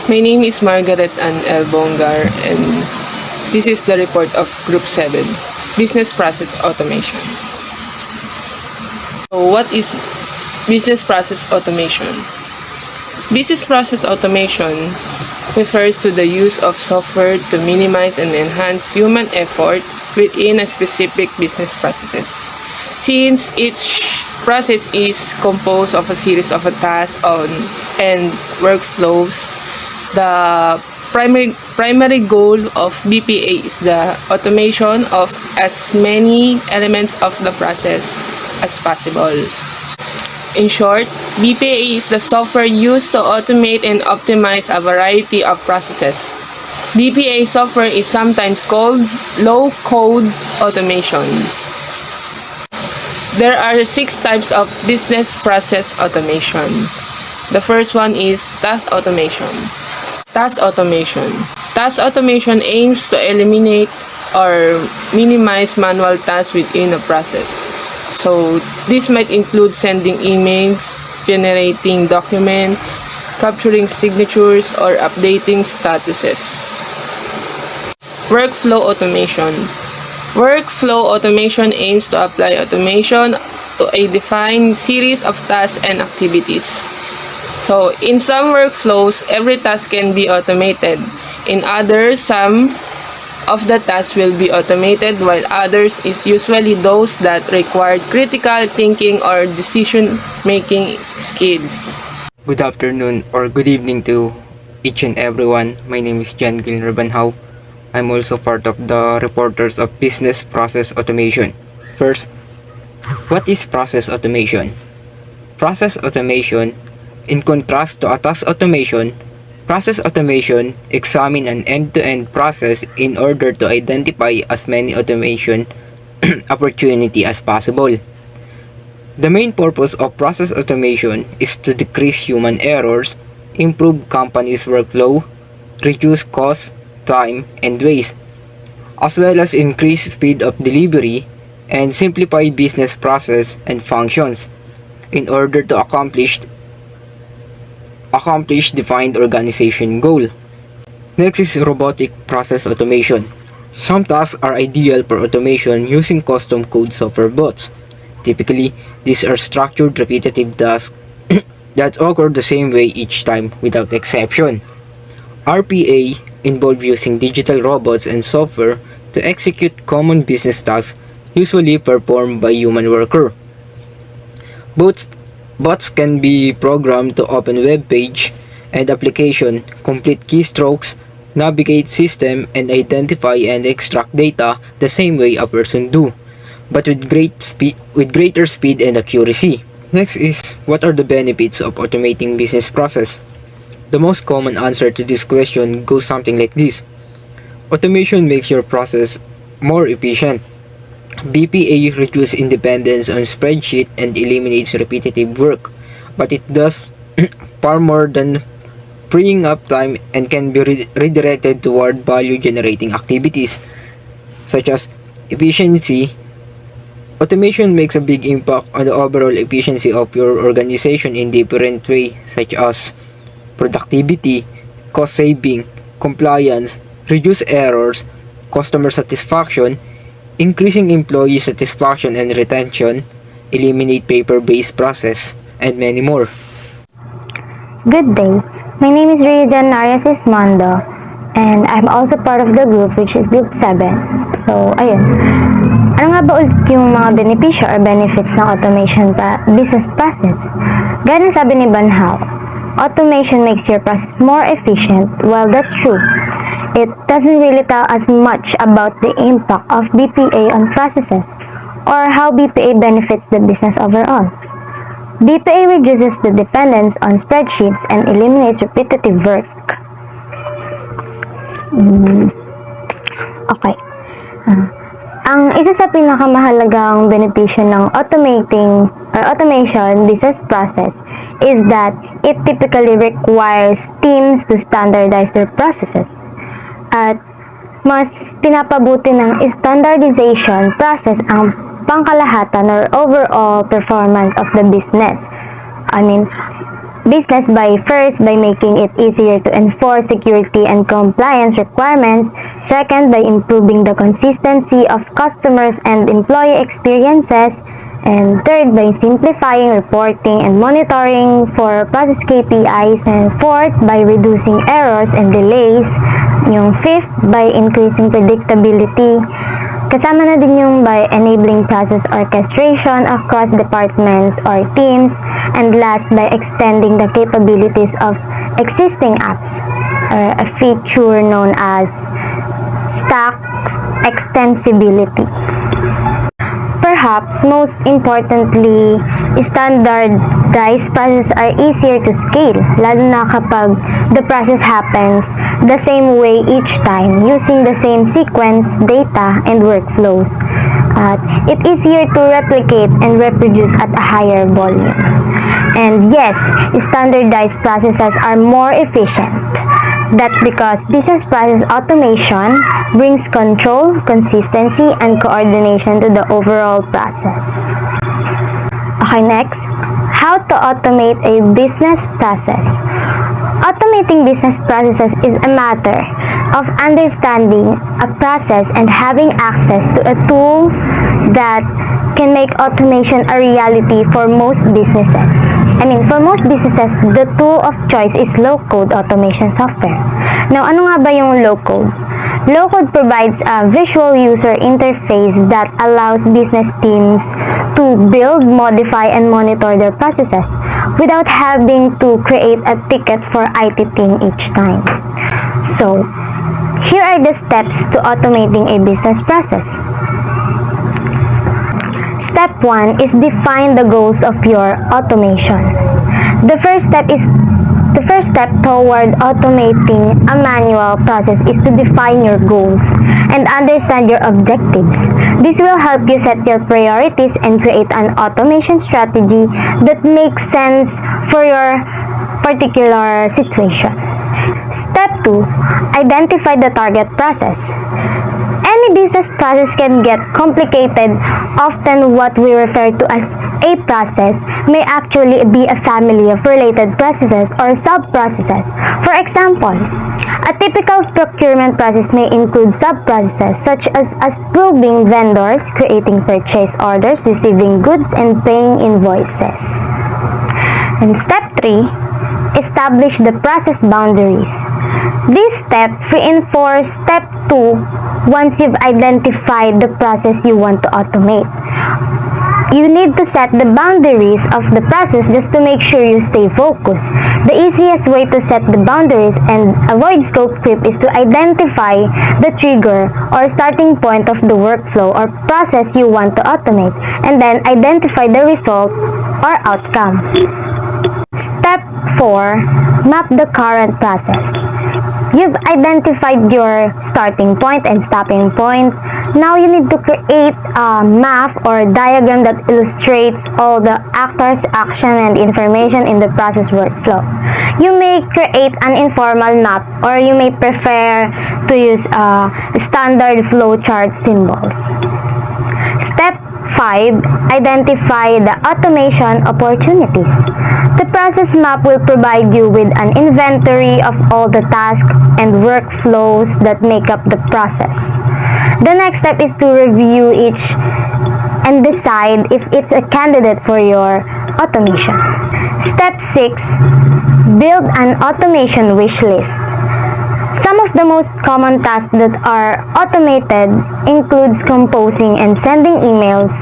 My name is Margaret Ann L. Bongar, and this is the report of Group 7, Business Process Automation. So what is business process automation? Business process automation refers to the use of software to minimize and enhance human effort within a specific business processes. Since each process is composed of a series of tasks and workflows, the primary goal of BPA is the automation of as many elements of the process as possible. In short, BPA is the software used to automate and optimize a variety of processes. BPA software is sometimes called low-code automation. There are 6 types of business process automation. The first one is task automation. Task automation. Task automation aims to eliminate or minimize manual tasks within a process. So, this might include sending emails, generating documents, capturing signatures, or updating statuses. Workflow automation. Workflow automation aims to apply automation to a defined series of tasks and activities. So, in some workflows, every task can be automated. In others, some of the tasks will be automated, while others is usually those that require critical thinking or decision-making skills. Good afternoon or good evening to each and everyone. My name is Jan Gilner Banhao. I'm also part of the reporters of Business Process Automation. First, what is process automation? Process automation, in contrast to a task automation, process automation examines an end-to-end process in order to identify as many automation opportunity as possible. The main purpose of process automation is to decrease human errors, improve companies' workflow, reduce cost, time, and waste, as well as increase speed of delivery and simplify business process and functions in order to accomplish defined organization goal. Next is robotic process automation. Some tasks are ideal for automation using custom code software bots. Typically, these are structured repetitive tasks that occur the same way each time without exception. RPA involves using digital robots and software to execute common business tasks usually performed by human worker. Bots can be programmed to open web page and application, complete keystrokes, navigate system, and identify and extract data the same way a person do, but with greater speed and accuracy. Next is, what are the benefits of automating business process? The most common answer to this question goes something like this. Automation makes your process more efficient. BPA reduces dependence on spreadsheet and eliminates repetitive work, but it does far more than freeing up time and can be redirected toward value-generating activities, such as efficiency. Automation makes a big impact on the overall efficiency of your organization in different ways, such as productivity, cost saving, compliance, reduce errors, customer satisfaction, increasing employee satisfaction and retention, eliminate paper-based process, and many more. Good day. My name is Rijan Arias Ismondo, and I'm also part of the group which is Group 7. So, ayun. Ano nga ba ulit yung mga benepisyo or benefits ng automation business process? Gaya ng sabi ni Banhao, automation makes your process more efficient. Well, that's true. It doesn't really tell us much about the impact of BPA on processes or how BPA benefits the business overall. BPA reduces the dependence on spreadsheets and eliminates repetitive work. Okay. Ang isa sa pinakamahalagang benepisyo ng automation business process is that it typically requires teams to standardize their processes. At mas pinapabuti ng standardization process ang pangkalahatan or overall performance of the business. I mean, business by making it easier to enforce security and compliance requirements. Second, by improving the consistency of customers and employee experiences. And third, by simplifying reporting and monitoring for process KPIs. And fourth, by reducing errors and delays. Yung fifth, by increasing predictability. Kasama na din yung by enabling process orchestration across departments or teams. And last, by extending the capabilities of existing apps, or a feature known as stack extensibility. Perhaps most importantly, standardized processes are easier to scale, lalo na kapag the process happens the same way each time, using the same sequence, data, and workflows. It's easier to replicate and reproduce at a higher volume. And yes, standardized processes are more efficient. That's because business process automation brings control, consistency, and coordination to the overall process. Okay, next. How to automate a business process. Automating business processes is a matter of understanding a process and having access to a tool that can make automation a reality for most businesses. For most businesses, the tool of choice is low-code automation software. Now, ano nga ba yung low-code? Low-code provides a visual user interface that allows business teams to build, modify, and monitor their processes without having to create a ticket for IT team each time. So, here are the steps to automating a business process. Step 1 is define the goals of your automation. The first step toward automating a manual process is to define your goals and understand your objectives. This will help you set your priorities and create an automation strategy that makes sense for your particular situation. Step 2, identify the target process. Any business process can get complicated. Often what we refer to as a process may actually be a family of related processes or sub-processes. For example, a typical procurement process may include sub-processes such as approving vendors, creating purchase orders, receiving goods, and paying invoices. And step 3, establish the process boundaries. This step reinforces step 2 once you've identified the process you want to automate. You need to set the boundaries of the process just to make sure you stay focused. The easiest way to set the boundaries and avoid scope creep is to identify the trigger or starting point of the workflow or process you want to automate, and then identify the result or outcome. Step 4, map the current process. You've identified your starting point and stopping point. Now you need to create a map or diagram that illustrates all the actors, action, and information in the process workflow. You may create an informal map, or you may prefer to use standard flowchart symbols. Step 5, identify the automation opportunities. The process map will provide you with an inventory of all the tasks and workflows that make up the process. The next step is to review each and decide if it's a candidate for your automation. Step 6, build an automation wish list. Some of the most common tasks that are automated includes composing and sending emails,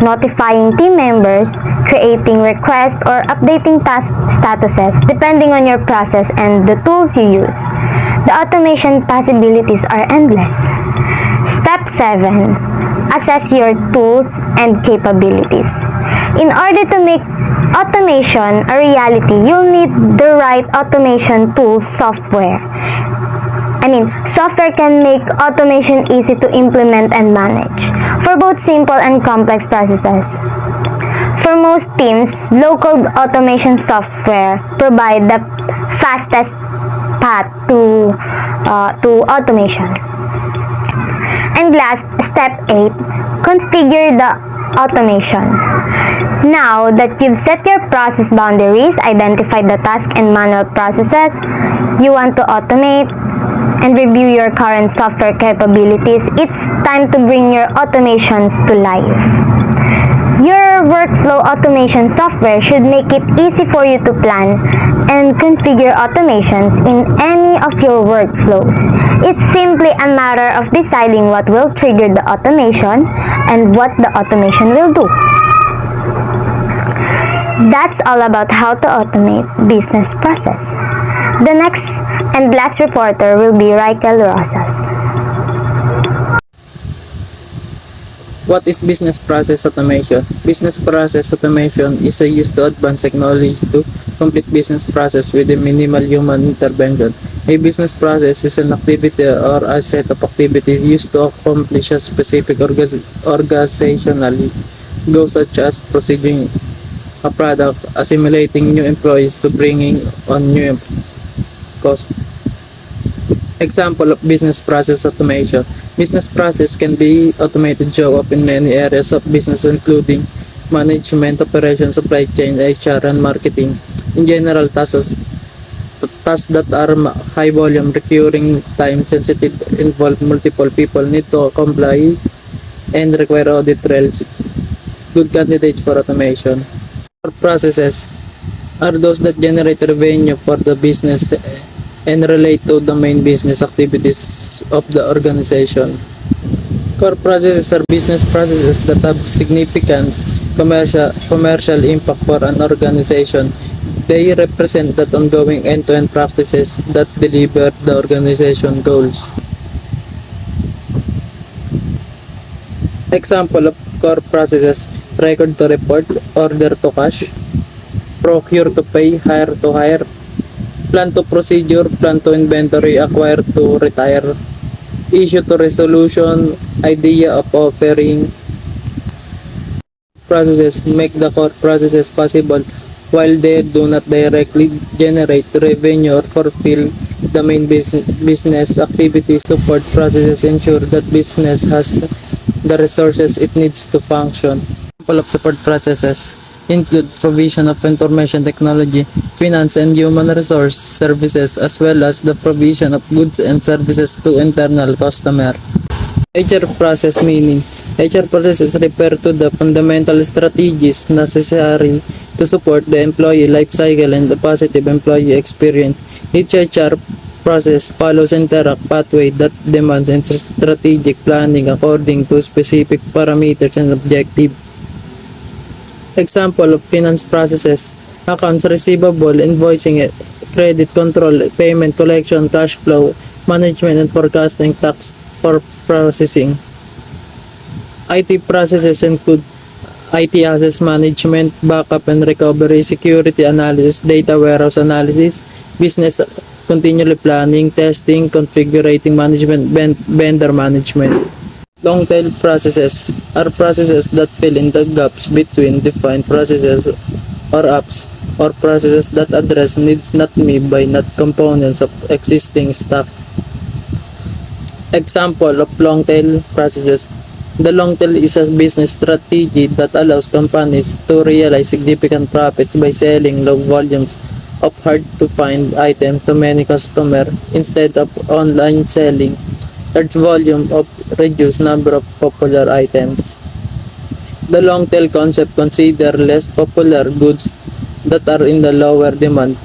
notifying team members, creating requests, or updating task statuses depending on your process and the tools you use. The automation possibilities are endless. Step 7, assess your tools and capabilities. In order to make automation a reality, you'll need the right automation tool software. Software can make automation easy to implement and manage for both simple and complex processes. For most teams, low-code automation software provide the fastest path to automation. And last, step 8, configure the automation. Now that you've set your process boundaries, identified the task and manual processes you want to automate, and review your current software capabilities, it's time to bring your automations to life. Your workflow automation software should make it easy for you to plan and configure automations in any of your workflows. It's simply a matter of deciding what will trigger the automation and what the automation will do. That's all about how to automate business process. The next and last reporter will be Raquel Rosas. What is business process automation? Business process automation is a use to advance technology to complete business process with a minimal human intervention. A business process is an activity or a set of activities used to accomplish a specific organizational goal, such as processing a product, assimilating new employees, to bringing on new cost. Example of business process automation. Business process can be automated show up in many areas of business, including management, operations, supply chain, HR, and marketing. In general, tasks that are high volume, recurring, time sensitive, involve multiple people, need to comply, and require audit trails. Good candidates for automation. Core processes are those that generate revenue for the business and relate to the main business activities of the organization. Core processes are business processes that have significant commercial impact for an organization. They represent that ongoing end-to-end practices that deliver the organization goals. Example of core processes: record to report, order to cash, procure to pay, hire to hire, plan to procedure, plan to inventory, acquire to retire, issue to resolution, idea of offering. Processes make the core processes possible. While they do not directly generate revenue or fulfill the main business activity, support processes ensure that business has the resources it needs to function. Example of support processes include provision of information technology, finance and human resource services, as well as the provision of goods and services to internal customer. HR process meaning. HR processes refer to the fundamental strategies necessary to support the employee life cycle and the positive employee experience. Each HR process follows interact pathway that demands strategic planning according to specific parameters and objectives. Example of finance processes: accounts receivable, invoicing, credit control, payment collection, cash flow management and forecasting, tax for processing. IT processes include IT assets management, backup and recovery, security analysis, data warehouse analysis, business continually planning, testing, configuring management, vendor management. Long tail processes are processes that fill in the gaps between defined processes or apps, or processes that address needs not met by not components of existing stock. Example of long tail processes: the long tail is a business strategy that allows companies to realize significant profits by selling low volumes of hard to find items to many customers instead of online selling large volume of reduced number of popular items. The long tail concept considers less popular goods that are in the lower demand